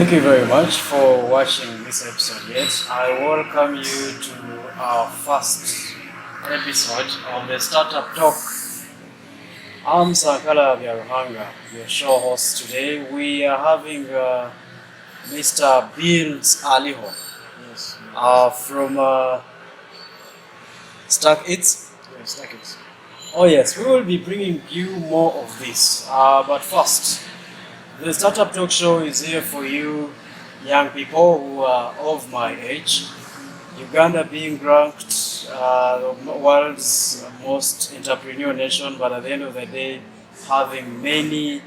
Thank you very much for watching this episode yet. I welcome you to our first episode of the Startup Talk. I'm Sankala Vyaruhanga, your show host today. We are having Mr. Bills Aliho Yes. from Stack Eats. Yes, Stack Eats. Oh yes, we will be bringing you more of this. But first, the Startup Talk Show is here for you young people who are of my age. Uganda being ranked the world's most entrepreneurial nation, but at the end of the day, having many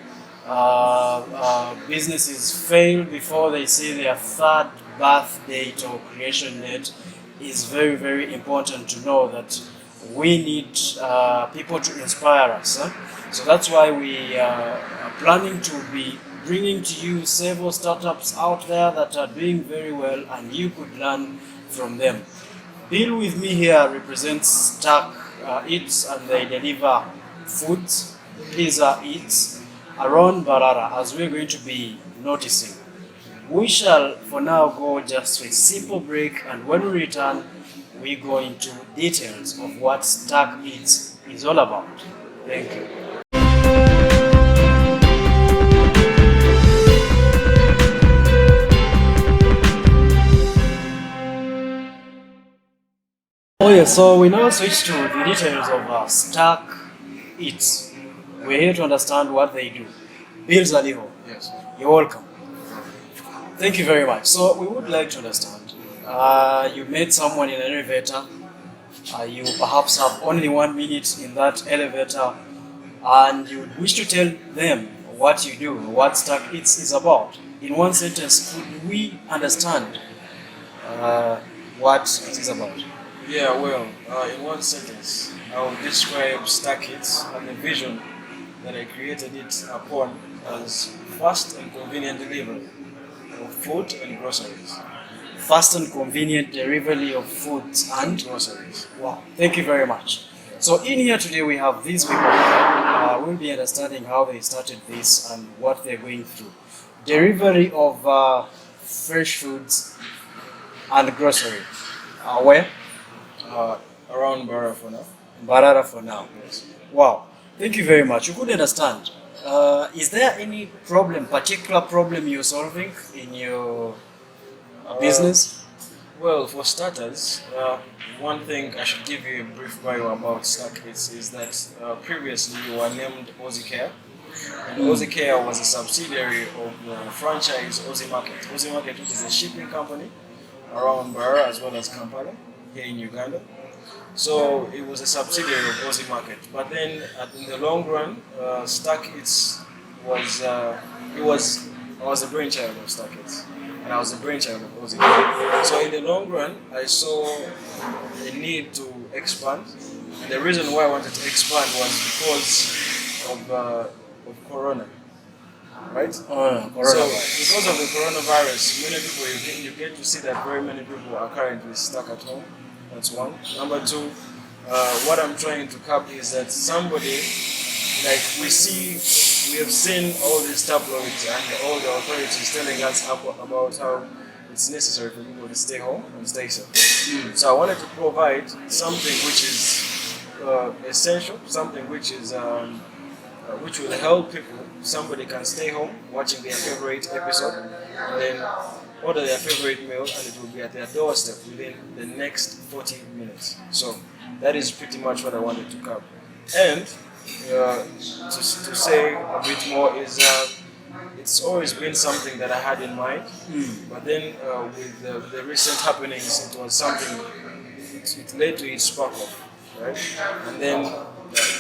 businesses fail before they see their third birth date or creation date is very, very important to know that we need people to inspire us. So that's why we are planning to be bringing to you several startups out there that are doing very well and you could learn from them. Bill with me here represents Stack Eats, and they deliver foods. Pizza Eats around Barara, as we're going to be noticing. We shall for now go just to a simple break, and when we return, we go into details of what Stack Eats is all about. Thank you. Oh yeah, so we now switch to the details of Stack Eats. We're here to understand what they do. Bill Zaliho, Yes. you're welcome. Thank you very much. So we would like to understand. You met someone in an elevator. You perhaps have only 1 minute in that elevator, and you wish to tell them what you do, what Stack Eats is about. In one sentence, could we understand what it is about? Yeah, well, in one sentence, I will describe Stack Eats and the vision that I created it upon as fast and convenient delivery of food and groceries. Fast and convenient delivery of foods and Groceries. wow, thank you very much. So in here today we have these people. We'll be understanding how they started this and what they're going through. Delivery of fresh foods and grocery. Where? Around Barra for now. Barara for now. Yes. Wow, thank you very much. You could understand. Is there any particular problem you're solving in your business? Well, for starters, one thing I should give you a brief bio about Stack Eats is that previously you were named Aussie Care. And Aussie Care was a subsidiary of the franchise Aussie Market. Aussie Market, which is a shipping company around Barra as well as Kampala here in Uganda. So it was a subsidiary of Aussie Market. But then in the long run, Stack Eats was I was the brainchild of Stack Eats, and I was the brainchild of Aussie Market. So in the long run, I saw a need to expand. And the reason why I wanted to expand was because of Corona. Right? So Coronavirus. because of the coronavirus, many people you get to see that very many people are currently stuck at home. That's one. Number two, what I'm trying to cap is that somebody like we have seen all these tabloids and all the authorities telling us about how it's necessary for people to stay home and stay safe. So I wanted to provide something which is essential, something which is which will help people. Somebody can stay home watching their favorite episode and then order their favorite meal, and it will be at their doorstep within the next 40 minutes. So that is pretty much what I wanted to cover. And to say a bit more is it's always been something that I had in mind, but then with the recent happenings, it was something, it led to its spark off, right? And then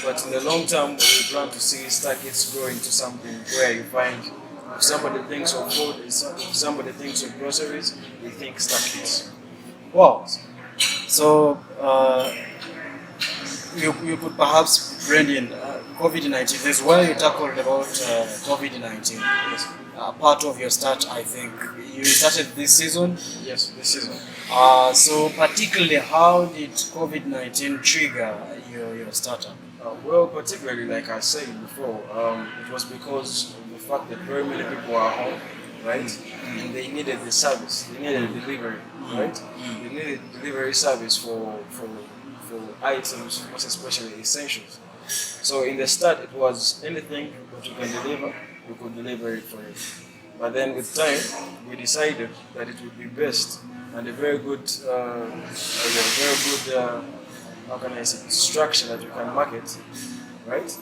but in the long term, we plan to see Stack Eats grow into something where you find if somebody thinks of food, if somebody thinks of groceries, they think Stack Eats. Wow. So you could perhaps bring in COVID-19. This is where you tackled about COVID-19. Yes. Part of your start, I think. You started this season. Yes, this season. So particularly, how did COVID-19 trigger your startup? Well, particularly like I said before, it was because of the fact that very many people are home right? And they needed the service, they needed a delivery, right? They needed delivery service for items, most especially essentials. So in the start, it was anything that you can deliver, we could deliver it for you. But then with time, we decided that it would be best and a very good, how can I say, structure that you can market, right?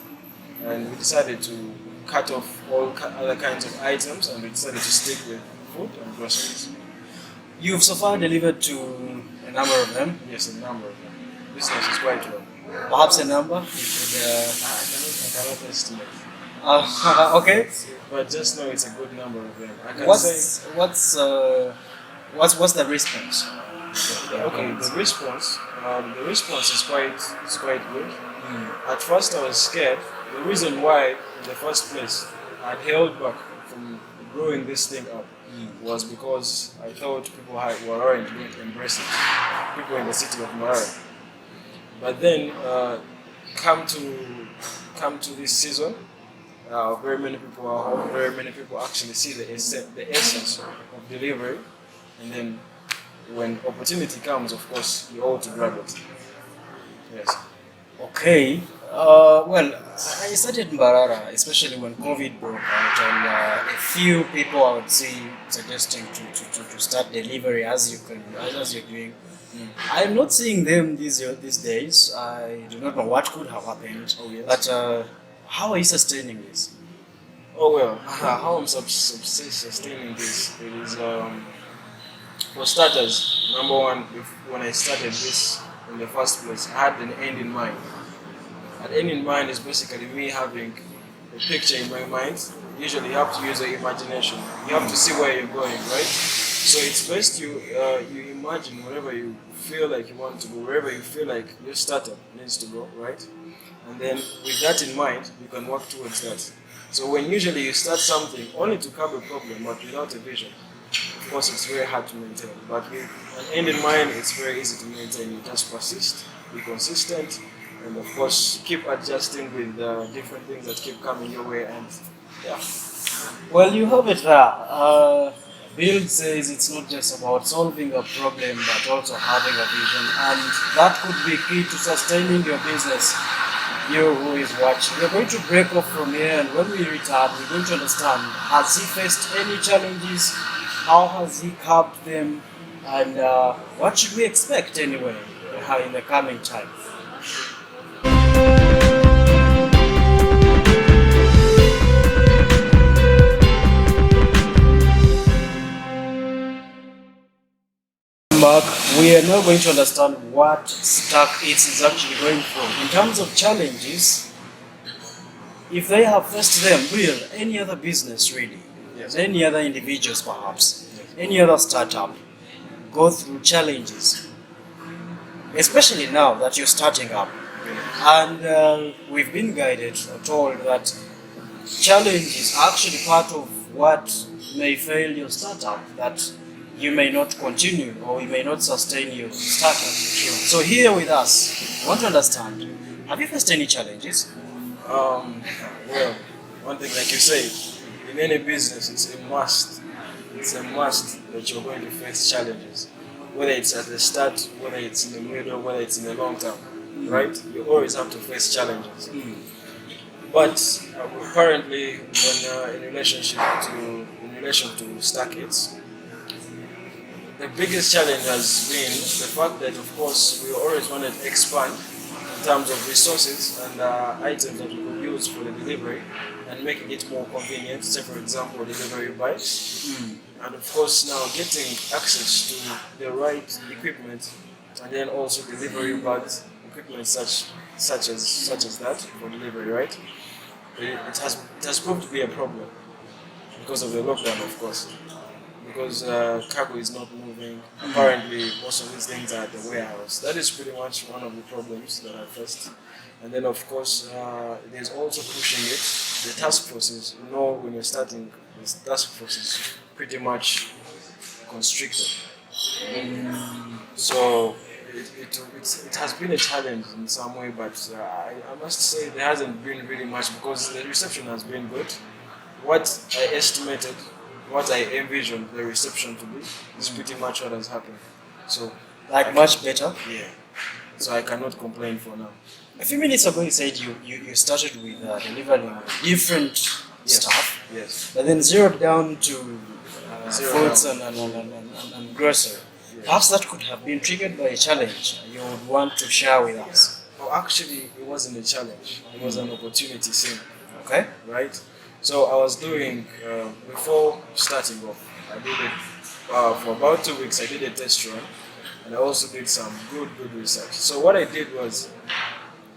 And we decided to cut off all other kinds of items, and we decided to stick with food and groceries. You've so far delivered to a number of them. Yes, a number of them. Business is quite low. Perhaps a number. You I cannot estimate. Okay. But just know it's a good number of them. I can What's say, what's the response? okay, the response is quite good. At first, I was scared. The reason why, in the first place, I held back from growing this thing up was because I thought people weren't going to embrace it. People in the city of Mbarara. But then, come to this season, very many people are home. Very many people actually see the essence of delivery, and then when opportunity comes, of course, you ought to grab it. Yes. Okay. Well, I started Mbarara, especially when COVID broke out, and a few people I would see suggesting to start delivery as you're doing. I'm not seeing them these days. I do not know what could have happened. Oh, yes. But how are you sustaining this? Oh well, how I'm sustaining this is, for starters, number one, when I started this in the first place, I had an end in mind. An end in mind is basically me having a picture in my mind. Usually, you have to use your imagination. You have to see where you're going, right? So it's best you imagine wherever you feel like you want to go, wherever you feel like your startup needs to go, right? And then with that in mind, you can work towards that. So when usually you start something only to curb a problem, but without a vision, of course it's very hard to maintain. But with an end in mind, it's very easy to maintain. You just persist, be consistent, and of course keep adjusting with different things that keep coming your way. And yeah, Well, you have it there. Bill says it's not just about solving a problem, but also having a vision, and that could be key to sustaining your business. You who is watching, we're going to break off from here, and when we return, we're going to understand: has he faced any challenges? How has he curbed them? And what should we expect anyway in the coming time? Mark, we are now going to understand what Stack Eats is actually going through. In terms of challenges, if they have faced them, will any other business really, Yes. any other individuals perhaps, any other startup go through challenges, especially now that you're starting up. And we've been guided or told that challenges are actually part of what may fail your startup, that you may not continue or you may not sustain your startup. So here with us, I want to understand, have you faced any challenges? Well, one thing like you say, in any business, it's a must. It's a must that you're going to face challenges, whether it's at the start, whether it's in the middle, whether it's in the long term, right? You always have to face challenges. But currently, when in relation to Stack Eats, the biggest challenge has been the fact that, of course, we always wanted to expand in terms of resources and items that we could use for the delivery and making it more convenient. Say, for example, delivery bikes, and of course, now getting access to the right equipment, and then also delivery bags, equipment such as that for delivery, right? It has proved to be a problem because of the lockdown, of course. Because cargo is not moving. Apparently, most of these things are at the warehouse. That is pretty much one of the problems that I faced. And then, of course, there's also pushing it. The task forces, when you're starting, the task force is pretty much constricted. So it has been a challenge in some way, but I must say there hasn't been really much because the reception has been good. What I estimated what I envisioned the reception to be is pretty much what has happened. So, Like much better. yeah. So I cannot complain for now. A few minutes ago, you said you started with delivering different stuff, Yes. but then zeroed down to Zero fruits down. and grocery. Yes. Perhaps that could have been triggered by a challenge you would want to share with us. Well, actually, it wasn't a challenge. It was an opportunity scene, Okay? right? So I was doing, before starting off, I did it for about 2 weeks. I did a test run, and I also did some good research. So what I did was,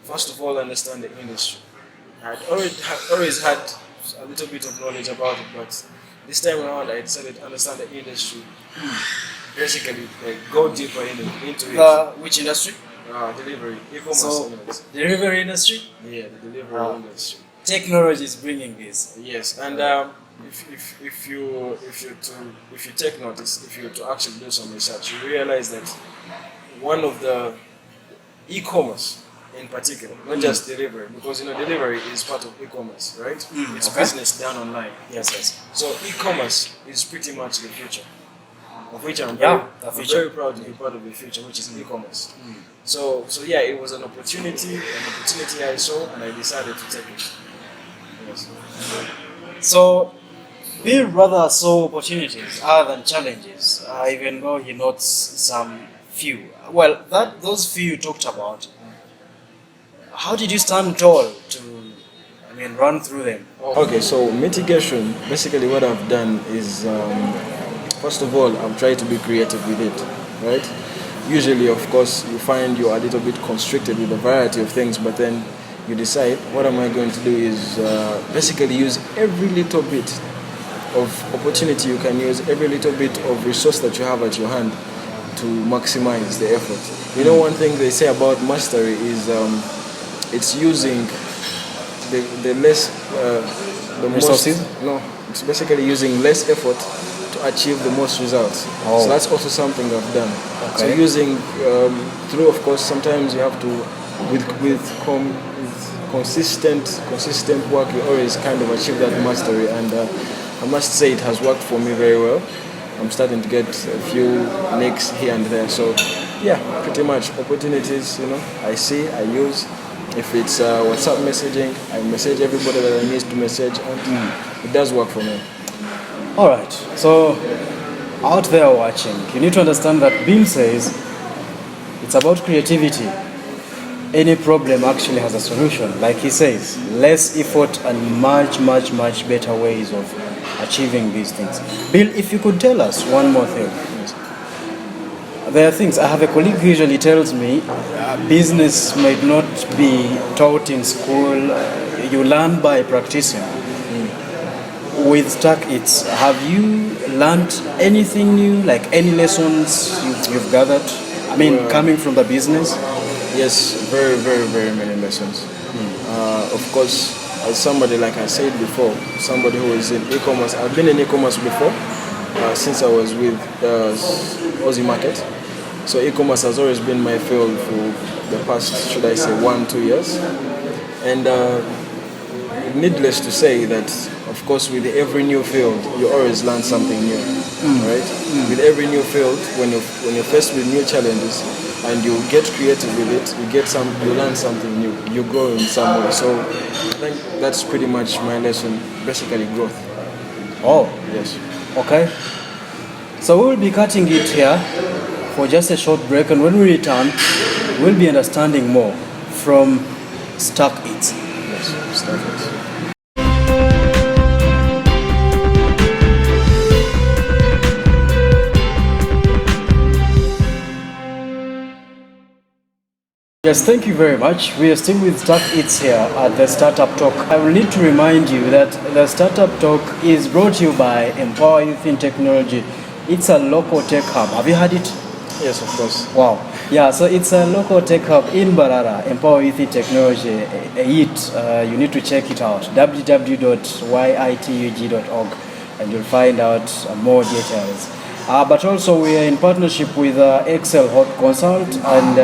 first of all, understand the industry. I had always had a little bit of knowledge about it, but this time around I decided to understand the industry. Basically, like, go deeper into it. Which industry? Delivery, e-commerce. So, anyways. delivery industry? Yeah, the delivery industry. Technology is bringing this. Yes, and if you take notice, if you to actually do some research, you realize that one of the e-commerce in particular, not just delivery, because delivery is part of e-commerce, right? It's Okay. business done online. Yes. So e-commerce is pretty much the future, of which I'm Yeah, the I'm future. very proud to be part of the future, which is e-commerce. So yeah, it was an opportunity I saw, and I decided to take it. Yes. So, Bill rather saw opportunities other than challenges, even though he notes some few. Well, those few you talked about, how did you stand tall to, run through them? Okay, so mitigation, basically what I've done is, first of all, I've tried to be creative with it, right? Usually, of course, you find you're a little bit constricted with a variety of things, but then you decide, what am I going to do is basically use every little bit of opportunity you can use, every little bit of resource that you have at your hand to maximize the effort. One thing they say about mastery is it's using the less the Resources? most. No, it's basically using less effort to achieve the most results. Oh. So that's also something I've done. So Okay. using through, of course, sometimes you have to with consistent work, you always kind of achieve that mastery, and I must say it has worked for me very well. I'm starting to get a few nicks here and there. So yeah, pretty much opportunities, I see, I use. If it's WhatsApp messaging, I message everybody that I need to message, and it does work for me. All right. So, out there watching, you need to understand that Bill says it's about creativity. Any problem actually has a solution. Like he says, less effort and much better ways of achieving these things. Bill, if you could tell us one more thing. There are things, I have a colleague who usually tells me business might not be taught in school, you learn by practicing. With Stack Eats, have you learned anything new, like any lessons you've gathered? Coming from the business? Yes, very many lessons. Of course, as somebody, like I said before, somebody who is in e-commerce, I've been in e-commerce before, since I was with Aussie Market. So e-commerce has always been my field for the past, should I say, 1-2 years. And needless to say that, of course, with every new field, you always learn something new, right? With every new field, when you're faced with new challenges, and you get creative with it, you learn something new, you grow in some way. So I think that's pretty much my lesson, basically growth. Oh, Yes. okay. So we will be cutting it here for just a short break, and when we return, we'll be understanding more from Stack Eats. Yes, start it. Yes, thank you very much. We are still with Stack Eats here at the Startup Talk. I will need to remind you that the Startup Talk is brought to you by Empower Youth in Technology. It's a local tech hub. Have you heard it? Yes, of course. Wow. Yeah, so it's a local tech hub in Mbarara, Empower Youth in Technology. You need to check it out, www.yitug.org, and you'll find out more details. But also we are in partnership with Excel Hot Consult and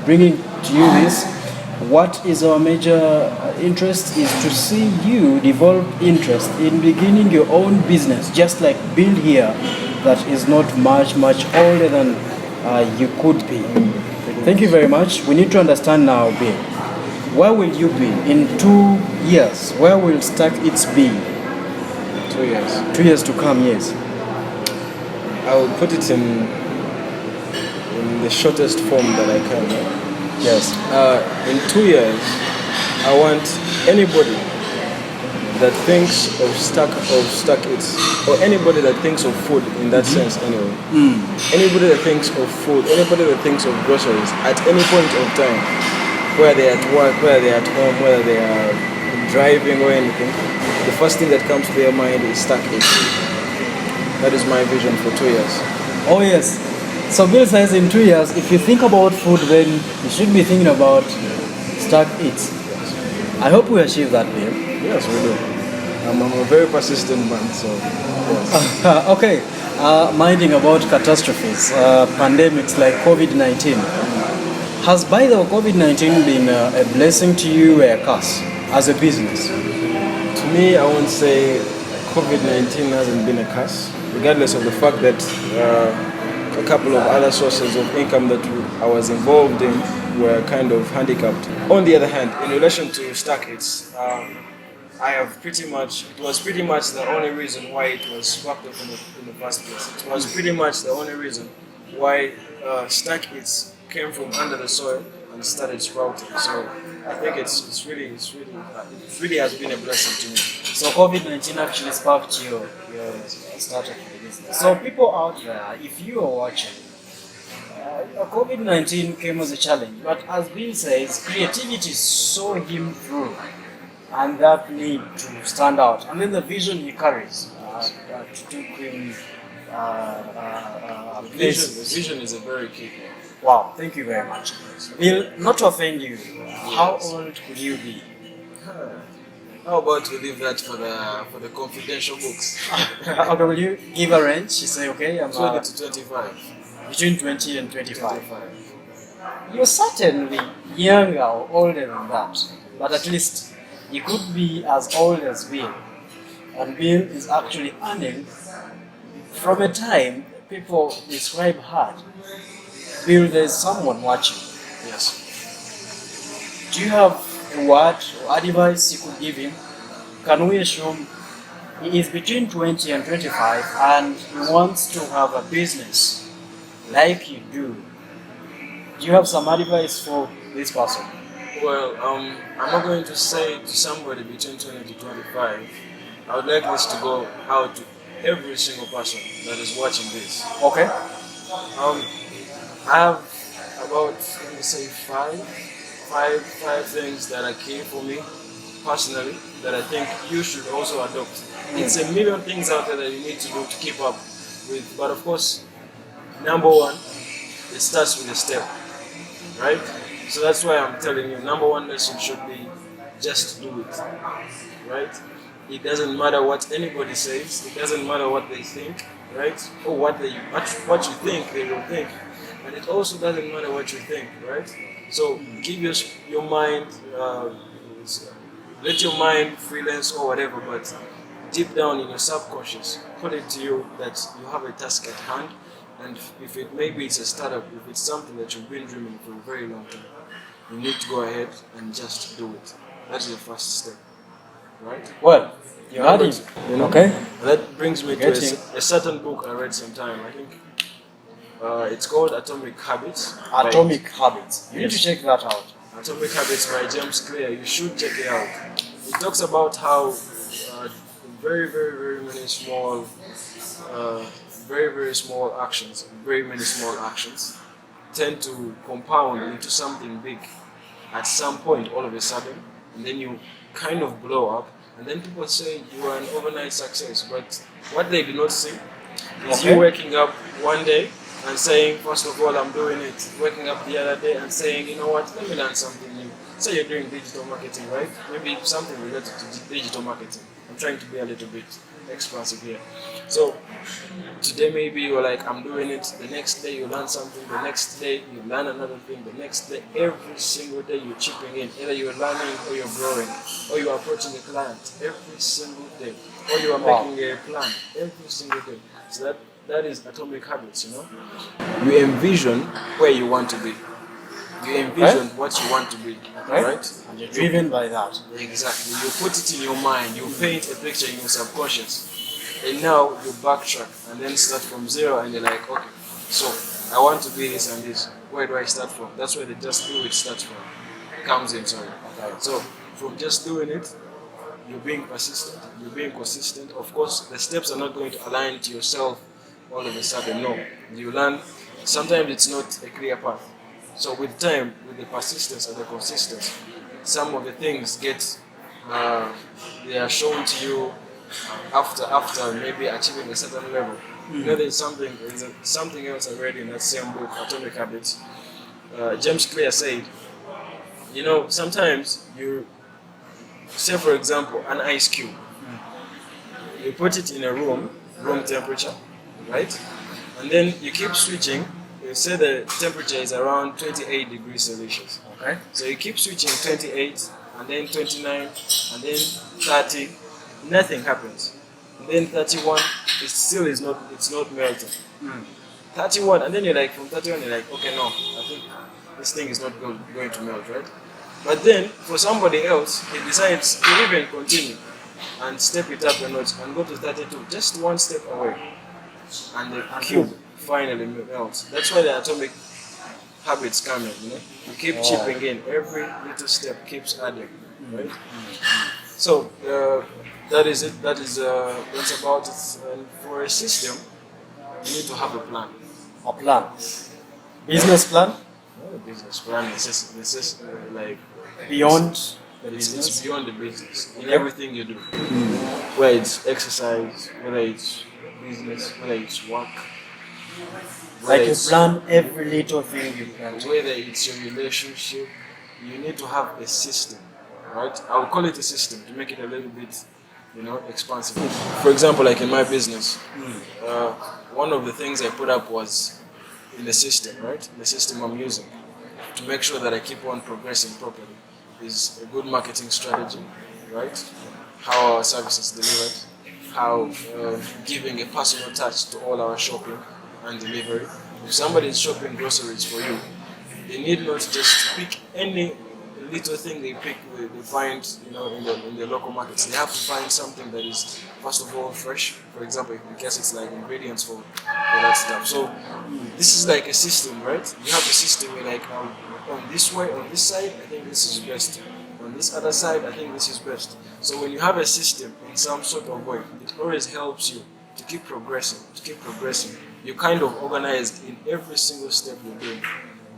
bringing to you this. what is our major interest is to see you develop interest in beginning your own business, just like Bill here, that is not much older than you could be. Thank you very much. We need to understand now, Bill. Where will you be in 2 years? Where will Stack Eats be? 2 years. 2 years to come, yes. I will put it in the shortest form that I can. Yes. In 2 years, I want anybody that thinks of Stack Eats, or anybody that thinks of food in that sense anyway. Anybody that thinks of food, anybody that thinks of groceries at any point of time, whether they're at work, whether they're at home, whether they are driving or anything, the first thing that comes to their mind is Stack Eats. That is my vision for 2 years. Oh yes. So Bill says in 2 years, if you think about food, then you should be thinking about Stack Eats. I hope we achieve that, Bill. Yes, we do. I'm a very persistent man, so yes. Okay. Minding about catastrophes, pandemics like COVID-19. Has by the way COVID-19 been a blessing to you or a curse as a business? To me, I won't say COVID-19 hasn't been a curse, regardless of the fact that a couple of other sources of income that I was involved in were kind of handicapped. On the other hand, in relation to Stack Eats, it was pretty much the only reason why it was swapped up in the first place. It was pretty much the only reason why Stack Eats came from under the soil and started sprouting. So I think it really has been a blessing to me. So COVID-19 actually sparked your startup business. So people out there, if you are watching, COVID-19 came as a challenge, but as Bill says, creativity saw him through, and that need to stand out. And then the vision he carries took him places. Vision is a very key thing. Wow, thank you very much. Bill, not to offend you, how old could you be? How about we leave that for the confidential books? Okay, will you give a range? You say, okay, I'm 20 to 25. between 20 and 25. 25. You're certainly younger or older than that, but at least you could be as old as Bill. And Bill is actually earning from a time people describe hard. Bill, there's someone watching. Yes. Do you have a word or advice you could give him? Can we assume he is between 20 and 25 and he wants to have a business like you do? Do you have some advice for this person? Well, I'm not going to say to somebody between 20 to 25. I would like this to go out to every single person that is watching this. Okay. I have about, let me say, five things that are key for me personally that I think you should also adopt. It's a million things out there that you need to do to keep up with, but of course, number one, it starts with a step, right? So that's why I'm telling you, number one lesson should be just do it, right? It doesn't matter what anybody says, it doesn't matter what they think, right? Or what you think they will think. And it also doesn't matter what you think, right? So give your mind, let your mind freelance or whatever, but deep down in your subconscious, put it to you that you have a task at hand, and if maybe it's a startup, if it's something that you've been dreaming for a very long time, you need to go ahead and just do it. That's your first step, right? Well, you had it. Okay. That brings me to a certain book I read sometime. I think it's called Atomic Habits. Atomic Habits. You need to Yes. check that out. Atomic Habits by James Clear. You should check it out. It talks about how very many small, very small actions, very many small actions tend to compound into something big at some point all of a sudden, and then you kind of blow up, and then people say you are an overnight success. But what they do not see is you waking up one day and saying, first of all, I'm doing it. Waking up the other day and saying, you know what, let me learn something new. Say you're doing digital marketing, right? Maybe something related to digital marketing. I'm trying to be a little bit expansive here. So today maybe you're like, I'm doing it. The next day you learn something. The next day you learn another thing. The next day, every single day you're chipping in. Either you're learning or you're growing, or you're approaching a client every single day, or you are making a plan every single day. So that is atomic habits. You envision where you want to be. You envision what you want to be, right? And you're driven by that. Exactly. You put it in your mind. You paint a picture in your subconscious. And now you backtrack and then start from zero and you're like, okay, so I want to be this and this. Where do I start from? That's where the just do it starts from. Comes in, sorry. Okay. So from just doing it, you're being persistent, you're being consistent. Of course, the steps are not going to align to yourself all of a sudden. No. You learn, sometimes it's not a clear path. So with time, with the persistence and the consistency, some of the things they are shown to you after maybe achieving a certain level. There's something else I read in that same book, Atomic Habits. James Clear said, sometimes you say, for example, an ice cube. You put it in a room temperature, right? And then you keep switching. You say the temperature is around 28 degrees Celsius. Okay. So you keep switching 28, and then 29, and then 30. Nothing happens. And then 31, it's not melting. 31, and then you're like, from 31, you're like, okay, no, I think this thing is not going to melt, right? But then, for somebody else, he decides to even continue and step it up a notch and go to 32, just one step away. And the cube finally melts. That's why the atomic habits come in, You keep chipping in. Every little step keeps adding, right? So, that is it. That's about it. And for a system, you need to have a plan. A plan. Business plan? Not a business plan. It's just like beyond the business. It's beyond the business in everything you do. Whether it's exercise, whether it's business, whether it's work. Like you plan every little thing you can. Whether it's your relationship, you need to have a system, right? I would call it a system to make it a little bit, expansive. For example, like in my business, one of the things I put up was in the system, right? The system I'm using to make sure that I keep on progressing properly is a good marketing strategy, right? How our service is delivered, how giving a personal touch to all our shopping and delivery. If somebody is shopping groceries for you, they need not just pick any little thing they find, in the local markets. They have to find something that is, first of all, fresh. For example, in case it's like ingredients for that stuff. So this is like a system, right? You have a system where like, on this way, on this side, I think this is best. On this other side, I think this is best. So when you have a system in some sort of way, it always helps you to keep progressing, You're kind of organized in every single step you're doing,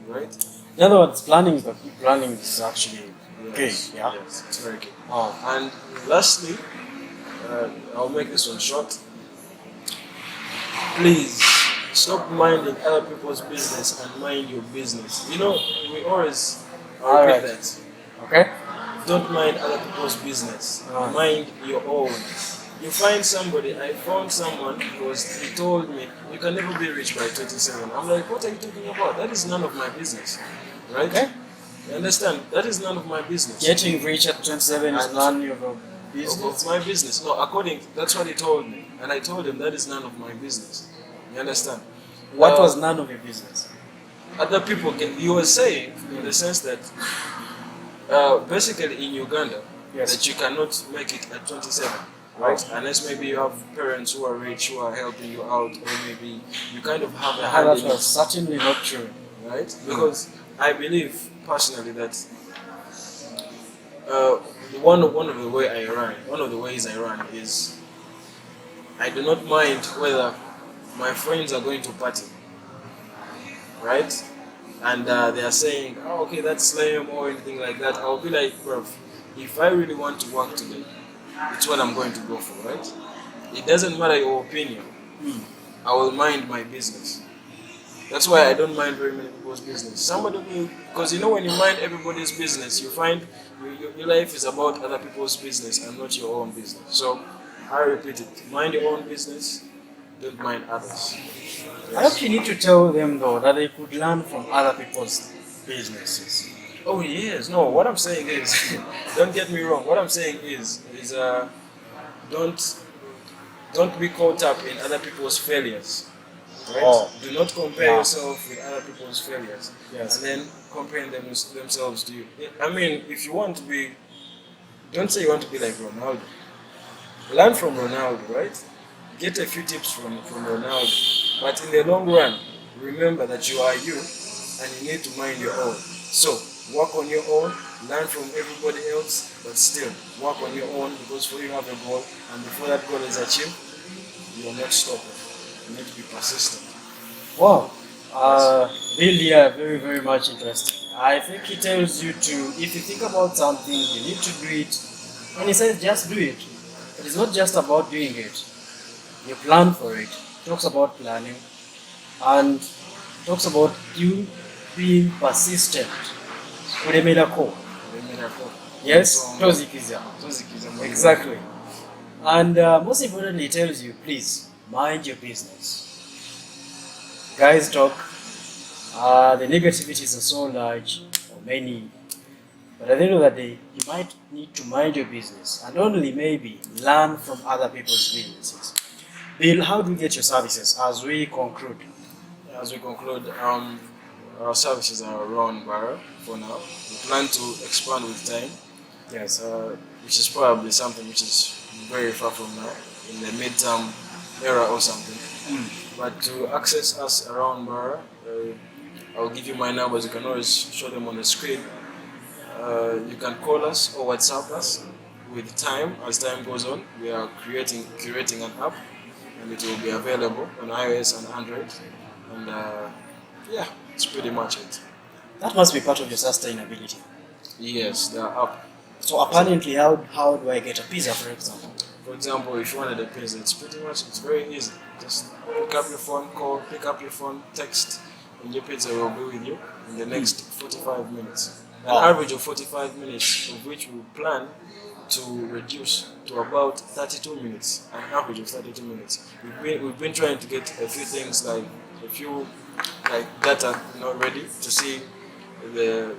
right? In other words, planning is actually key. Yeah, yes, it's very key. Oh. And lastly, I'll make this one short. Please stop minding other people's business and mind your business. We always repeat that. Okay. Don't mind other people's business. Mind your own. You find somebody. I found someone because he told me you can never be rich by 27. I'm like, what are you talking about? That is none of my business, right? Okay. You understand? That is none of my business. Getting rich at 27 is none of your business. It's my business. No, that's what he told me, and I told him that is none of my business. You understand? What was none of your business? Other people you were saying in the sense that basically in Uganda, that you cannot make it at 27. Right? Unless maybe you have parents who are rich, who are helping you out, or maybe you kind of have a hand in it. That's certainly not true. Right? Because I believe personally that one of the ways I run is I do not mind whether my friends are going to party, right? And they are saying, oh, okay, that's lame or anything like that. I'll be like, bro, if I really want to work today, it's what I'm going to go for, right? It doesn't matter your opinion. I will mind my business. That's why I don't mind very many people's business. Somebody will, because when you mind everybody's business, you find your life is about other people's business and not your own business. So I repeat it, mind your own business, don't mind others. I hope you need to tell them though that they could learn from other people's businesses. Oh yes, no. What I'm saying is, don't get me wrong. What I'm saying is don't don't be caught up in other people's failures. Right? Oh. Do not compare Yeah. yourself with other people's failures. Yes. And then comparing themselves to you. I mean, if you want to be, don't say you want to be like Ronaldo. Learn from Ronaldo, right? Get a few tips from Ronaldo. But in the long run, remember that you are you and you need to mind your own. So, work on your own, learn from everybody else, but still work on your own because for you have a goal, and before that goal is achieved, you will not stop it. You need to be persistent. Wow. Bill here, very, very much interesting. I think he tells you to, if you think about something, you need to do it. When he says just do it, it is not just about doing it. You plan for it. Talks about planning and talks about you being persistent. Kuremera ko. Yes, tozikiza. Exactly. And most importantly, he tells you, please mind your business. Guys talk. The negativities are so large, or many. But at the end of the day, you might need to mind your business and only maybe learn from other people's businesses. Bill, how do you get your services as we conclude? As we conclude, our services are around Eats-Mbarara for now. We plan to expand with time. Yes. Which is probably something which is very far from now, in the midterm era or something. But to access us around Eats-Mbarara, I'll give you my numbers. You can always show them on the screen. You can call us or WhatsApp us. With time, as time goes on, we are curating an app, and it will be available on iOS and Android. And yeah, it's pretty much it. That must be part of your sustainability. Yes, they are up. So apparently, how do I get a pizza, for example? For example, if you wanted a pizza, it's very easy. Just pick up your phone, call, pick up your phone, text, and your pizza will be with you in the next 45 minutes. An average of 45 minutes, of which we plan to reduce to about 32 minutes. An average of 32 minutes. We've been trying to get a few things like data, ready to see the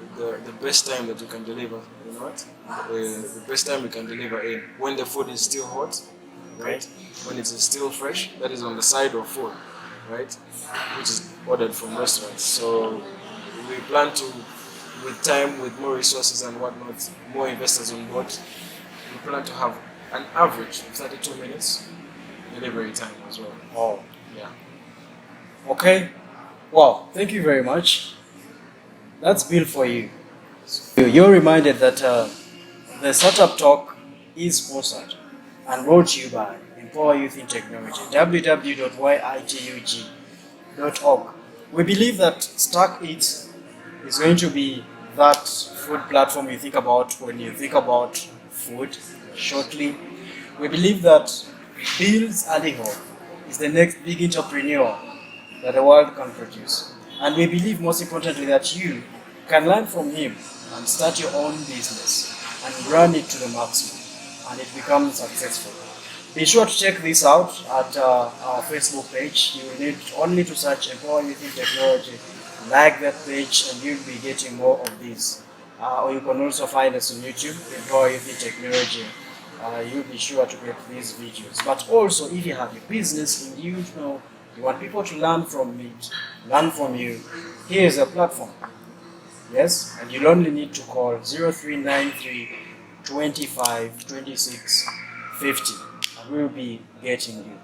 best time that you can deliver. You know what? The best time you can deliver in when the food is still hot, right? When it is still fresh, that is on the side of food, right? Which is ordered from restaurants. So we plan to, with time, with more resources and whatnot, more investors on board, we plan to have an average of 32 minutes delivery time as well. Oh, yeah. Okay. Wow. Thank you very much. That's Bill for you. You're reminded that the Startup Talk is sponsored and brought to you by Empower Youth in Technology, www.yitug.org. We believe that Stack Eats is going to be that food platform you think about when you think about food shortly. We believe that Bill's Aliho is the next big entrepreneur that the world can produce. And we believe most importantly that you can learn from him and start your own business and run it to the maximum and it becomes successful. Be sure to check this out at our Facebook page. You will need only to search Empower Youth in Technology, like that page, and you'll be getting more of these. Or you can also find us on YouTube, Empower Youth in Technology. You'll be sure to get these videos. But also, if you have a business and you want people to learn from it, learn from you, here is a platform. Yes, and you'll only need to call 0393 25 26 50 and we'll be getting you.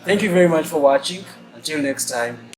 Thank you very much for watching. Until next time.